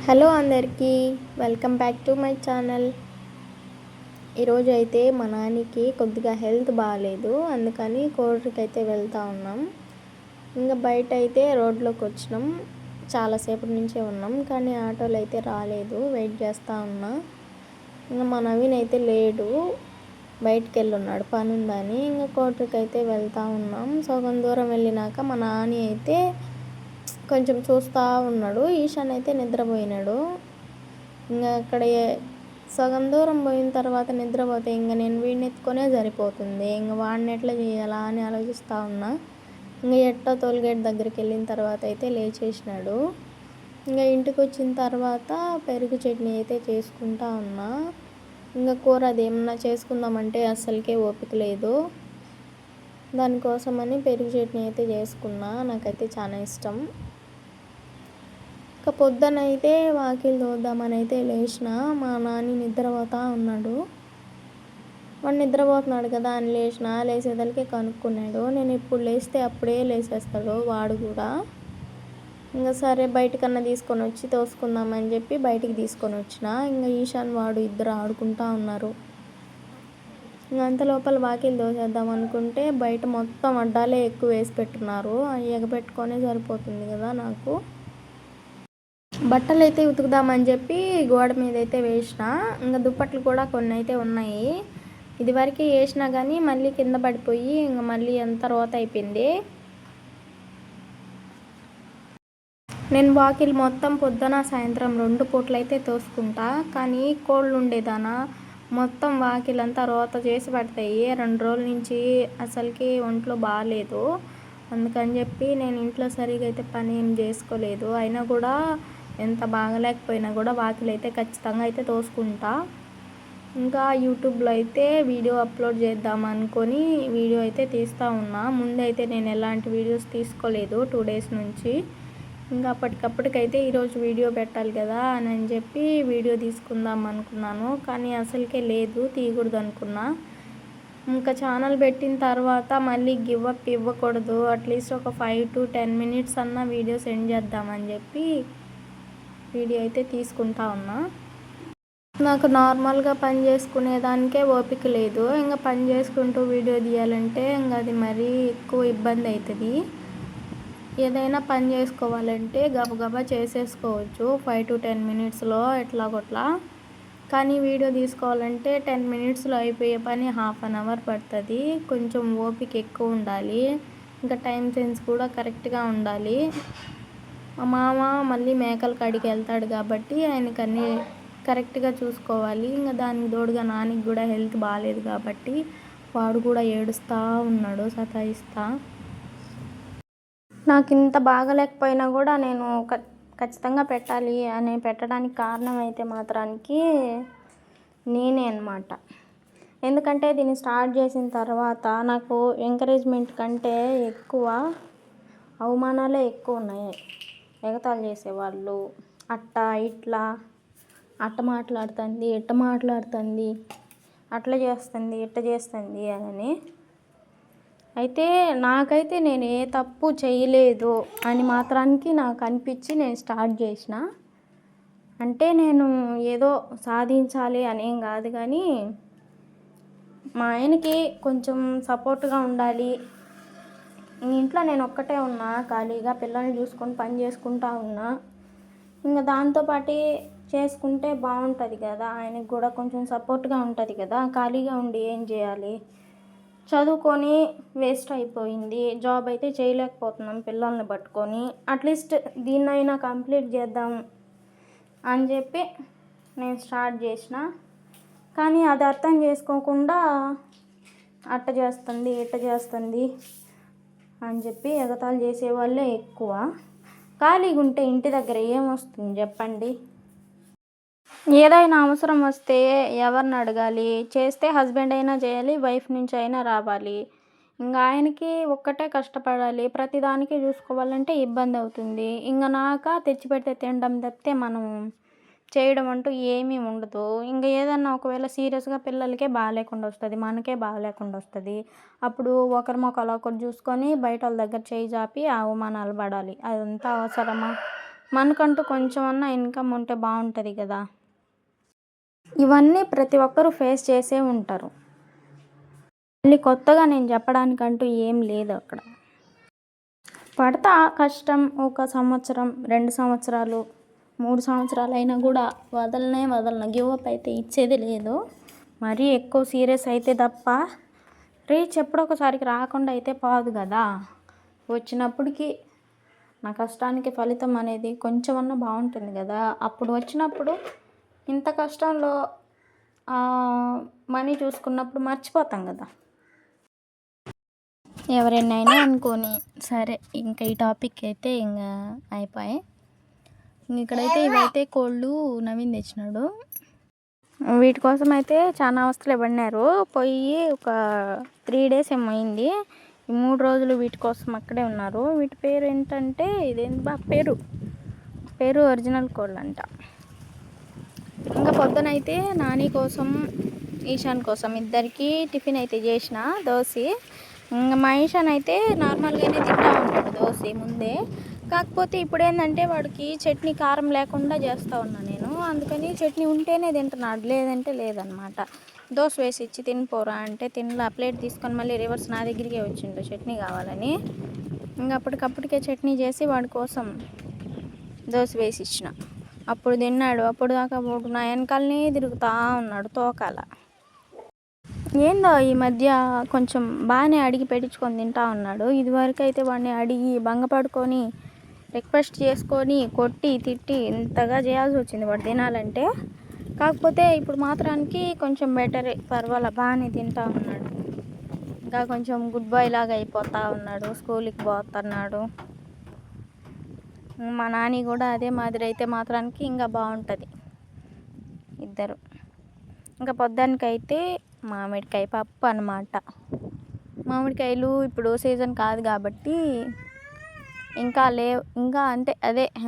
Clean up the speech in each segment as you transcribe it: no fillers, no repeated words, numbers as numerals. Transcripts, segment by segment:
Hello అందరికీ, welcome back to my channel. ఈరోజు అయితే మా నాన్నకి కొద్దిగా హెల్త్ బాగాలేదు, అందుకని కోర్టుకి అయితే వెళ్తూ ఉన్నాం. ఇంకా బయట అయితే రోడ్లోకి వచ్చినాం. చాలాసేపటి నుంచే ఉన్నాం, కానీ ఆటోలు అయితే రాలేదు. వెయిట్ చేస్తూ ఉన్నా. ఇంకా మా నవీన్ అయితే లేడు, బయటికి వెళ్ళున్నాడు పని ఉందని. ఇంకా కోర్టుకి అయితే వెళ్తూ ఉన్నాం. సగం దూరం వెళ్ళినాక మా నాని అయితే కొంచెం చూస్తూ ఉన్నాడు. ఈశాన్ అయితే నిద్రపోయినాడు. ఇంకా అక్కడ సగం దూరం పోయిన తర్వాత నిద్రపోతే ఇంకా నేను వీడిని ఎత్తుకొనే సరిపోతుంది. ఇంకా వాడిని ఎట్లా చేయాలా అని ఆలోచిస్తూ ఉన్నా. ఇంకా ఎట్టో టోల్గేట్ దగ్గరికి వెళ్ళిన తర్వాత అయితే లేచేసినాడు. ఇంకా ఇంటికి వచ్చిన తర్వాత పెరుగు చట్నీ అయితే చేసుకుంటా ఉన్నా. ఇంకా కూర అది ఏమన్నా చేసుకుందామంటే అస్సలకే ఓపిక లేదు. దానికోసమని పెరుగు చట్నీ అయితే చేసుకున్నా. నాకైతే చాలా ఇష్టం. ఇక పొద్దునైతే వాకిలు తోద్దామని అయితే లేచిన. మా నాని నిద్రపోతూ ఉన్నాడు. వాడు నిద్రపోతున్నాడు కదా అని లేచేదలికే కనుక్కున్నాడు. నేను ఇప్పుడు లేస్తే అప్పుడే లేచేస్తాడు వాడు కూడా. ఇంకా సరే బయటకన్నా తీసుకొని వచ్చి తోసుకుందామని చెప్పి బయటికి తీసుకొని వచ్చిన. ఇంకా ఈశాన్ వాడు ఇద్దరు ఆడుకుంటూ ఉన్నారు. ఇంకా అంత లోపల వాకిలు తోసేద్దాం అనుకుంటే బయట మొత్తం అడ్డాలే ఎక్కువ వేసి పెట్టున్నారు. అవి ఎగబెట్టుకొనే సరిపోతుంది కదా నాకు. బట్టలు అయితే ఉతుకుదామని చెప్పి గోడ మీద అయితే వేసిన. ఇంకా దుప్పట్లు కూడా కొన్ని అయితే ఉన్నాయి. ఇదివరకు వేసినా కానీ మళ్ళీ కింద పడిపోయి ఇంకా మళ్ళీ ఎంత రోత అయిపోయింది. నేను వాకిల్ మొత్తం పొద్దున సాయంత్రం 2 పూటలు అయితే తోసుకుంటా. కానీ కోళ్ళు ఉండేదానా మొత్తం వాకిలంతా రోత చేసి పడతాయి. 2 రోజుల నుంచి అసలుకి ఒంట్లో బాగాలేదు. అందుకని చెప్పి నేను ఇంట్లో సరిగా అయితే పని ఏం చేసుకోలేదు. అయినా కూడా ఎంత బాగలేకపోయినా కూడా వాకిలు అయితే ఖచ్చితంగా అయితే తోసుకుంటా. ఇంకా యూట్యూబ్లో అయితే వీడియో అప్లోడ్ చేద్దాం అనుకొని వీడియో అయితే తీస్తూ ఉన్నా. ముందైతే నేను ఎలాంటి వీడియోస్ తీసుకోలేదు 2 డేస్ నుంచి. ఇంకా అప్పటికప్పటికైతే ఈరోజు వీడియో పెట్టాలి కదా అని చెప్పి వీడియో తీసుకుందాం అనుకున్నాను. కానీ అసలుకే లేదు, తీయకూడదు అనుకున్నా. ఇంకా ఛానల్ పెట్టిన తర్వాత మళ్ళీ గివ్ అప్ ఇవ్వకూడదు, అట్లీస్ట్ ఒక 5 to 10 minutes అన్న వీడియో సెండ్ చేద్దామని చెప్పి వీడియో అయితే తీసుకుంటా ఉన్నా. నాకు నార్మల్గా పని చేసుకునేదానికే ఓపిక లేదు. ఇంకా పని చేసుకుంటూ వీడియో తీయాలంటే ఇంకా అది మరీ ఎక్కువ ఇబ్బంది అవుతుంది. ఏదైనా పని చేసుకోవాలంటే గబగబా చేసేసుకోవచ్చు 5 to 10 minutesలో ఎట్లాగొట్లా. కానీ వీడియో తీసుకోవాలంటే 10 minutesలో అయిపోయే పని 1/2 hour పడుతుంది. కొంచెం ఓపిక ఎక్కువ ఉండాలి. ఇంకా టైం సెన్స్ కూడా కరెక్ట్గా ఉండాలి. మా మామ మళ్ళీ మేకల కాడికి వెళ్తాడు కాబట్టి ఆయనకి అన్నీ కరెక్ట్గా చూసుకోవాలి. ఇంకా దానికి తోడుగా నానికి కూడా హెల్త్ బాగాలేదు కాబట్టి వాడు కూడా ఏడుస్తూ ఉన్నాడు, సతాయిస్తా. నాకు ఇంత బాగలేకపోయినా కూడా నేను ఖచ్చితంగా పెట్టాలి అని పెట్టడానికి కారణం అయితే మాత్రానికి నేనే అన్నమాట. ఎందుకంటే దీన్ని స్టార్ట్ చేసిన తర్వాత నాకు ఎంకరేజ్మెంట్ కంటే ఎక్కువ అవమానాలే ఎక్కువ ఉన్నాయి. ఎగతాళి చేసేవాళ్ళు, అట్ట ఇట్లా అట్ట మాట్లాడుతుంది, ఇట్ట మాట్లాడుతుంది, అట్లా చేస్తుంది, ఇట్ట చేస్తుంది అని. అయితే నాకైతే నేను ఏ తప్పు చేయలేదు అని మాత్రానికి నాకు అనిపించి నేను స్టార్ట్ చేసిన. అంటే నేను ఏదో సాధించాలి అనేం కాదు, కానీ మా ఆయనకి కొంచెం సపోర్ట్గా ఉండాలి. ఇంట్లో నేను ఒక్కటే ఉన్నా, ఖాళీగా పిల్లల్ని చూసుకొని పని చేసుకుంటా ఉన్నా. ఇంకా దాంతోపాటు చేసుకుంటే బాగుంటుంది కదా, ఆయనకు కూడా కొంచెం సపోర్ట్గా ఉంటుంది కదా. ఖాళీగా ఉండి ఏం చేయాలి, చదువుకొని వేస్ట్ అయిపోయింది, జాబ్ అయితే చేయలేకపోతున్నాం పిల్లల్ని పట్టుకొని. అట్లీస్ట్ దీన్నైనా కంప్లీట్ చేద్దాం అని చెప్పి నేను స్టార్ట్ చేసిన. కానీ అది అర్థం చేసుకోకుండా అట్ట చేస్తుంది, ఇట్ట చేస్తుంది అని చెప్పి ఎగతాళి చేసేవాళ్ళే ఎక్కువ. ఖాళీగా ఉంటే ఇంటి దగ్గర ఏమొస్తుంది చెప్పండి. ఏదైనా అవసరం వస్తే ఎవరిని అడగాలి, చేస్తే హస్బెండ్ అయినా చేయాలి, వైఫ్ నుంచి అయినా రావాలి. ఇంకా ఆయనకి ఒక్కటే కష్టపడాలి, ప్రతిదానికి చూసుకోవాలంటే ఇబ్బంది అవుతుంది. ఇంకా తెచ్చిపెడితే తినడం తప్పితే మనం చేయడం అంటూ ఏమీ ఉండదు. ఇంకా ఏదన్నా ఒకవేళ సీరియస్గా పిల్లలకే బాగాలేకుండా వస్తుంది, మనకే బాగాలేకుండా వస్తుంది. అప్పుడు ఒకరి మొక్కలు ఒకరు చూసుకొని బయట వాళ్ళ దగ్గర చేయి చాపి అవమానాలు పడాలి. అదంతా అవసరమా? మనకంటూ కొంచెమన్నా ఇన్కమ్ ఉంటే బాగుంటుంది కదా. ఇవన్నీ ప్రతి ఒక్కరూ ఫేస్ చేసే ఉంటారు. మళ్ళీ కొత్తగా నేను చెప్పడానికంటూ ఏం లేదు అక్కడ. పడతా కష్టం. 1 సంవత్సరం, 2 సంవత్సరాలు, 3 సంవత్సరాలు అయినా కూడా వదలను. గివ్ అప్ అయితే ఇచ్చేది లేదు. మరీ ఎక్కువ సీరియస్ అయితే తప్ప రీచ్ ఎప్పుడొకసారికి రాకుండా అయితే పోదు కదా. వచ్చినప్పటికీ నా కష్టానికి ఫలితం అనేది కొంచెమన్నా బాగుంటుంది కదా. అప్పుడు వచ్చినప్పుడు ఇంత కష్టంలో మనీ చూసుకున్నప్పుడు మర్చిపోతాం కదా. ఎవరైనా అనుకోని సరే, ఇంకా ఈ టాపిక్ అయితే ఇంకా అయిపోయాయి. ఇక్కడైతే ఇవైతే కోళ్ళు నవీన్ తెచ్చినాడు. వీటి కోసం అయితే చాలా అవస్థలు పడినారు. పోయి ఒక 3 days ఏమో అయింది. ఈ 3 రోజులు వీటి కోసం అక్కడే ఉన్నారు. వీటి పేరు ఏంటంటే పేరు ఒరిజినల్ కోళ్ళు అంట. ఇంకా పొద్దునైతే నాని కోసం, ఈశాన్ కోసం ఇద్దరికి టిఫిన్ అయితే చేసిన దోశ. ఇంకా మా ఈశాన్ అయితే నార్మల్గానే తింటా ఉంటాడు దోశ ముందే. కాకపోతే ఇప్పుడు ఏంటంటే వాడికి చట్నీ కారం లేకుండా చేస్తూ ఉన్నా నేను. అందుకని చట్నీ ఉంటేనే తింటున్నాడు, లేదంటే లేదనమాట. దోశ వేసి ఇచ్చి తినిపోరా అంటే తినలా. ప్లేట్ తీసుకొని మళ్ళీ రివర్స్ నా దగ్గరికే వచ్చిండు చట్నీ కావాలని. ఇంకా అప్పటికప్పటికే చట్నీ చేసి వాడి కోసం దోశ వేసి ఇచ్చిన. అప్పుడు తిన్నాడు. అప్పుడు దాకా నా వెనకాలనే తిరుగుతూ ఉన్నాడు తోకాల. ఏందో ఈ మధ్య కొంచెం బాగానే అడిగి పెట్టించుకొని తింటా ఉన్నాడు. ఇదివరకు అయితే వాడిని అడిగి భంగపడుకొని రిక్వెస్ట్ చేసుకొని కొట్టి తిట్టి ఇంతగా చేయాల్సి వచ్చింది వాడు తినాలంటే. కాకపోతే ఇప్పుడు మాత్రానికి కొంచెం బెటరే, పర్వాలే, బాగానే తింటా ఉన్నాడు. ఇంకా కొంచెం గుడ్ బాయ్ లాగా అయిపోతూ ఉన్నాడు. స్కూల్కి పోతున్నాడు. మా నాని కూడా అదే మాదిరి అయితే మాత్రానికి ఇంకా బాగుంటుంది ఇద్దరు. ఇంకా పొద్దానికైతే మామిడికాయ పప్పు అన్నమాట. మామిడికాయలు ఇప్పుడు సీజన్ కాదు కాబట్టి ఇంకా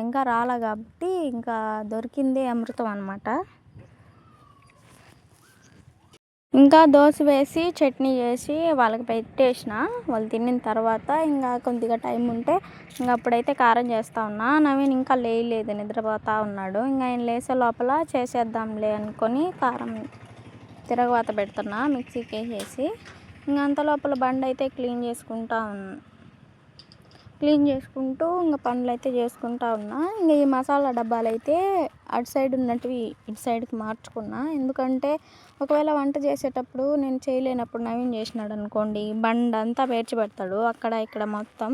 ఇంకా రాలే కాబట్టి ఇంకా దొరికిందే అమృతం అన్నమాట. ఇంకా దోశ వేసి చట్నీ చేసి వాళ్ళకి పెట్టేసిన. వాళ్ళు తిన్న తర్వాత ఇంకా కొద్దిగా టైం ఉంటే ఇంకా అప్పుడైతే కారం చేస్తూ ఉన్నా. నవీన్ ఇంకా లేయలేదు, నిద్రపోతూ ఉన్నాడు. ఇంకా ఆయన లేసే లోపల చేసేద్దాంలే అనుకొని కారం తిరగవాత పెడుతున్నా మిక్సీకి వేసేసి. ఇంకా అంత లోపల బండి అయితే క్లీన్ చేసుకుంటూ ఇంకా పనులు అయితే చేసుకుంటా ఉన్నా. ఇంకా ఈ మసాలా డబ్బాలు అయితే అటు సైడ్ ఉన్నట్టువి ఇటు సైడ్కి మార్చుకున్నా. ఎందుకంటే ఒకవేళ వంట చేసేటప్పుడు నేను చేయలేనప్పుడు నవీన్ చేసినాడు అనుకోండి, బండి అంతా పేర్చి పెడతాడు అక్కడ ఇక్కడ మొత్తం.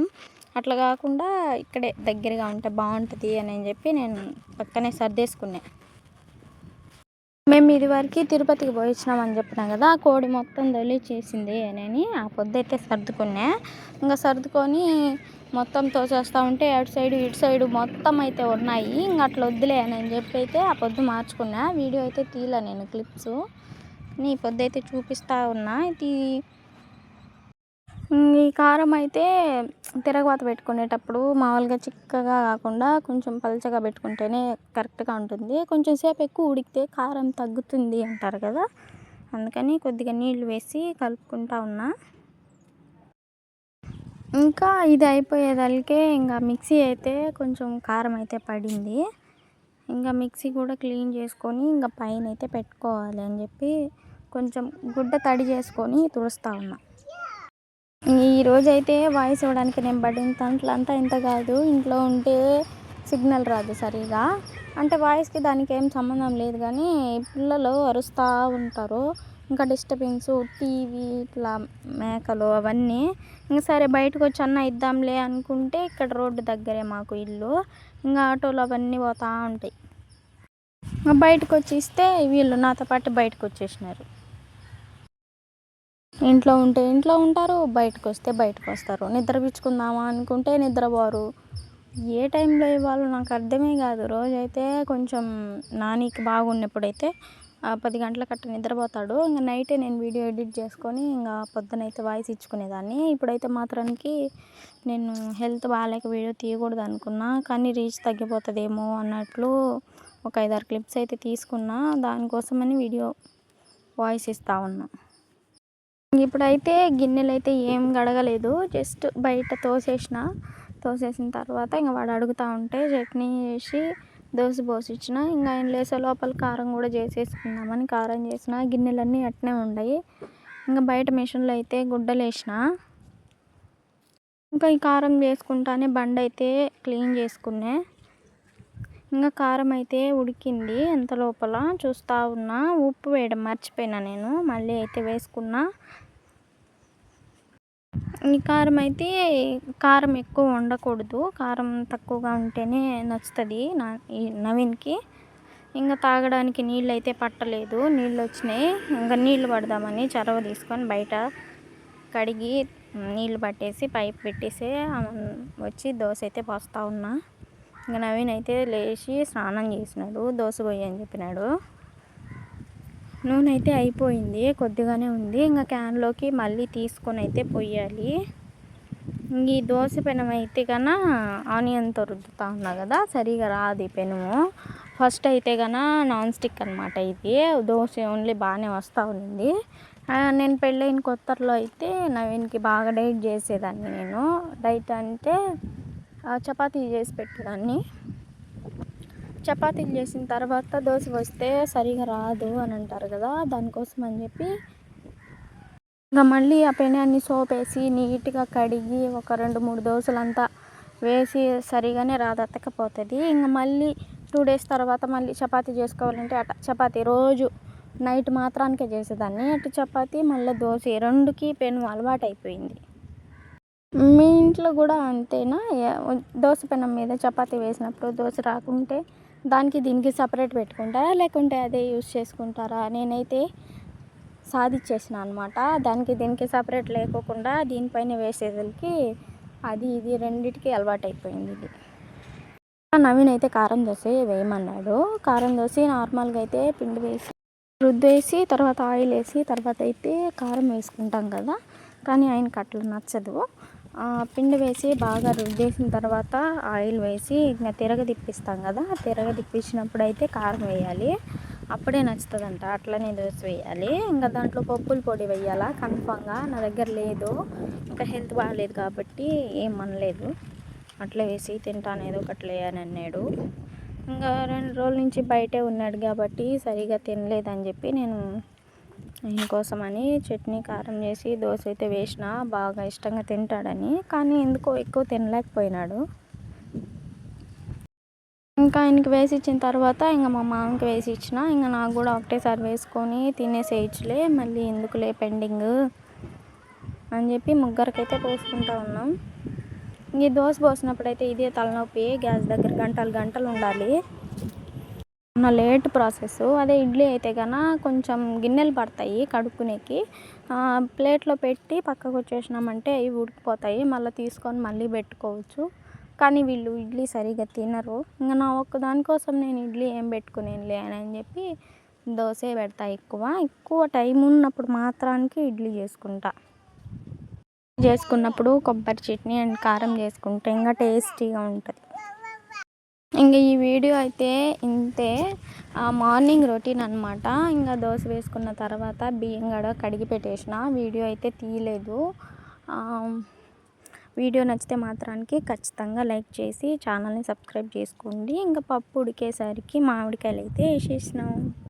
అట్లా కాకుండా ఇక్కడే దగ్గరగా ఉంటే బాగుంటుంది అని చెప్పి నేను పక్కనే సర్దేసుకున్నా. మేము ఇదివరకు తిరుపతికి పోయించినామని చెప్పినా కదా, ఆ కోడి మొత్తం చేసింది అని ఆ పొద్దుయితే సర్దుకున్నా. ఇంకా సర్దుకొని మొత్తం తోసేస్తూ ఉంటే అటు సైడు ఇటు సైడు మొత్తం అయితే ఉన్నాయి. ఇంకా అట్లా వద్దులే అని చెప్పి అయితే ఆ పొద్దు మార్చుకున్నా. వీడియో అయితే తీయలే నేను, క్లిప్స్ ఈ పొద్దు అయితే చూపిస్తూ ఉన్నా. ఈ కారం అయితే తిరగవాత పెట్టుకునేటప్పుడు మామూలుగా చిక్కగా కాకుండా కొంచెం పల్చగా పెట్టుకుంటేనే కరెక్ట్గా ఉంటుంది. కొంచెం సేపు ఎక్కువ ఉడికితే కారం తగ్గుతుంది అంటారు కదా, అందుకని కొద్దిగా నీళ్ళు వేసి కలుపుకుంటా ఉన్నా. ఇంకా ఇది అయిపోయేదానికే ఇంకా మిక్సీ అయితే కొంచెం కారం అయితే పడింది. ఇంకా మిక్సీ కూడా క్లీన్ చేసుకొని ఇంకా పైన అయితే పెట్టుకోవాలి అని చెప్పి కొంచెం గుడ్డ తడి చేసుకొని తుడుస్తూ ఉన్నా. ఈరోజైతే వాయిస్ ఇవ్వడానికి నేను పడిన తంట్లంతా ఇంత కాదు. ఇంట్లో ఉంటే సిగ్నల్ రాదు సరిగా, అంటే వాయిస్కి దానికి ఏం సంబంధం లేదు. కానీ పిల్లలు అరుస్తూ ఉంటారు, ఇంకా డిస్టర్బెన్స్, టీవీ, ఇట్లా మేకలు అవన్నీ. ఇంకా సరే బయటకు వచ్చి అన్న ఇద్దాంలే అనుకుంటే ఇక్కడ రోడ్డు దగ్గరే మాకు ఇల్లు. ఇంకా ఆటోలు అవన్నీ పోతూ ఉంటాయి. బయటకు వచ్చి ఇస్తే వీళ్ళు నాతో పాటు బయటకు వచ్చేసినారు. ఇంట్లో ఉంటే ఇంట్లో ఉంటారు, బయటకు వస్తే బయటకు వస్తారు. నిద్రపించుకుందామా అనుకుంటే నిద్రపోరు. ఏ టైంలో ఇవ్వాలో నాకు అర్థమే కాదు. రోజైతే కొంచెం నానికి బాగున్నప్పుడైతే 10 గంటలకు అట్లా నిద్రపోతాడు. ఇంకా నైటే నేను వీడియో ఎడిట్ చేసుకొని ఇంకా పొద్దునైతే వాయిస్ ఇచ్చుకునేదాన్ని. ఇప్పుడైతే మాత్రానికి నేను హెల్త్ బాగాలేక వీడియో తీయకూడదు అనుకున్నా, కానీ రీచ్ తగ్గిపోతుందేమో అన్నట్లు ఒక 5-6 క్లిప్స్ అయితే తీసుకున్నా. దానికోసమని వీడియో వాయిస్ ఇస్తూ ఉన్నా. ఇప్పుడైతే గిన్నెలు అయితే ఏం గడగలేదు, జస్ట్ బయట తోసేసిన. తోసేసిన తర్వాత ఇంక వాడు అడుగుతూ ఉంటే చట్నీ చేసి దోశ పోసిచ్చిన. ఇంకా ఆయన లేసే లోపల కారం కూడా చేసేసుకుందామని కారం చేసిన. గిన్నెలన్నీ అట్నే ఉన్నాయి. ఇంకా బయట మిషన్లో అయితే గుడ్డలు వేసిన. ఇంకా ఈ కారం చేసుకుంటానే బండి అయితే క్లీన్ చేసుకున్నా. ఇంకా కారం అయితే ఉడికింది. ఎంత లోపల చూస్తూ ఉన్నా. ఉప్పు వేయడం మర్చిపోయినా నేను. మళ్ళీ అయితే వేసుకున్నా. ఈ కారం అయితే కారం ఎక్కువ ఉండకూడదు. కారం తక్కువగా ఉంటేనే నచ్చుతుంది ఈ నవీన్కి. ఇంకా తాగడానికి నీళ్ళు అయితే పట్టలేదు. నీళ్ళు వచ్చినాయి. ఇంకా నీళ్ళు పడదామని చొరవ తీసుకొని బయట కడిగి నీళ్ళు పట్టేసి పైప్ పెట్టేసి వచ్చి దోశ అయితే పోస్తూ ఉన్నా. ఇంకా నవీన్ అయితే లేచి స్నానం చేసినాడు. దోశ పోయి అని చెప్పినాడు. నూనె అయితే అయిపోయింది. కొద్దిగానే ఉంది. ఇంకా క్యాన్లోకి మళ్ళీ తీసుకొని అయితే పొయ్యాలి. ఈ దోశ పెనం అయితే కన్నా ఆనియన్తో రుద్దుతా ఉన్నా కదా, సరిగా రాదు ఈ పెనము. ఫస్ట్ అయితే కన్నా నాన్ స్టిక్ అనమాట ఇది. దోశ ఓన్లీ బాగానే వస్తూ ఉంది. నేను పెళ్ళైన కొత్తలో అయితే నవీన్కి బాగా డైట్ చేసేదాన్ని నేను. డైట్ అంటే చపాతీ చేసి పెట్టేదాన్ని. చపాతీలు చేసిన తర్వాత దోశ వస్తే సరిగా రాదు అని అంటారు కదా, దానికోసం అని చెప్పి ఇంకా మళ్ళీ ఆ పెనాన్ని సోప్ వేసి నీట్గా కడిగి ఒక 2-3 దోశలంతా వేసి సరిగానే రాదు, అతకపోతుంది. ఇంకా మళ్ళీ 2 days తర్వాత మళ్ళీ చపాతీ చేసుకోవాలంటే చపాతీ రోజు నైట్ మాత్రానికే చేసేదాన్ని. అటు చపాతీ మళ్ళీ దోశ రెండుకి పెను అలవాటు అయిపోయింది. మీ ఇంట్లో కూడా అంతేనా? దోశ పెనం మీద చపాతీ వేసినప్పుడు దోశ రాకుంటే దానికి దీనికి సపరేట్ పెట్టుకుంటారా, లేకుంటే అదే యూస్ చేసుకుంటారా? నేనైతే సాధించేసిన అనమాట. దానికి దీనికి సపరేట్ లేకోకుండా దీనిపైన వేసేసరికి అది ఇది రెండింటికి అలవాటు అయిపోయింది. ఇది నవీన్ అయితే కారం దోశ వేయమన్నాడు. కారం దోశ నార్మల్గా అయితే పిండి వేసి రుద్దేసి తర్వాత ఆయిల్ వేసి తర్వాత అయితే కారం వేసుకుంటాం కదా, కానీ ఆయనకి అట్లా నచ్చదు. పిండి వేసి బాగా రుద్దేసిన తర్వాత ఆయిల్ వేసి ఇంకా తిరగదిప్పిస్తాం కదా, తిరగదిప్పించినప్పుడు అయితే కారం వేయాలి. అప్పుడే నచ్చుతుందంట. అట్లనే దోశ వేయాలి. ఇంకా దాంట్లో పప్పుల పొడి వేయాలా కన్ఫామ్గా. నా దగ్గర లేదు, ఇంకా హెల్త్ బాగాలేదు కాబట్టి ఏమనలేదు. అట్లా వేసి తింటాను ఏదో ఒకట్లే అని అన్నాడు. ఇంకా 2 రోజుల నుంచి బయటే ఉన్నాడు కాబట్టి సరిగా తినలేదని చెప్పి నేను ఆయన కోసమని చట్నీ కారం చేసి దోశ అయితే వేసిన. బాగా ఇష్టంగా తింటాడని, కానీ ఎందుకో ఎక్కువ తినలేకపోయినాడు. ఇంకా ఆయనకి వేసి ఇచ్చిన తర్వాత ఇంకా మా మామకి వేసి ఇచ్చిన. ఇంకా నాకు కూడా ఒకటేసారి వేసుకొని తినేసేయచ్చులే, మళ్ళీ ఎందుకులే పెండింగ్ అని చెప్పి ముగ్గురికైతే పోసుకుంటా ఉన్నాం. ఈ దోశ పోసినప్పుడు అయితే ఇదే తలనొప్పి. గ్యాస్ దగ్గర గంటలు ఉండాలి. నా లేట్ ప్రాసెస్. అదే ఇడ్లీ అయితే కన్నా కొంచెం గిన్నెలు పడతాయి కడుక్కునేకి. ప్లేట్లో పెట్టి పక్కకు వచ్చేసినామంటే అవి ఉడికిపోతాయి. మళ్ళీ తీసుకొని మళ్ళీ పెట్టుకోవచ్చు. కానీ వీళ్ళు ఇడ్లీ సరిగా తినరు. ఇంకా నా ఒక్కదానికోసం నేను ఇడ్లీ ఏం పెట్టుకునేనులే అని చెప్పి దోశే పెడతా. ఎక్కువ టైం ఉన్నప్పుడు మాత్రానికి ఇడ్లీ చేసుకున్నప్పుడు కొబ్బరి చట్నీ అండ్ కారం చేసుకుంటే ఇంకా టేస్టీగా ఉంటుంది. ఇంకా ఈ వీడియో అయితే ఇంతే. మార్నింగ్ రొటీన్ అనమాట. ఇంకా దోశ వేసుకున్న తర్వాత బియ్యం కూడా కడిగి పెట్టేసిన. వీడియో అయితే తీయలేదు. వీడియో నచ్చితే మాత్రానికి ఖచ్చితంగా లైక్ చేసి ఛానల్ని సబ్స్క్రైబ్ చేసుకోండి. ఇంకా పప్పు ఉడికేసరికి మామిడికాయలు అయితే వేసేసినాం.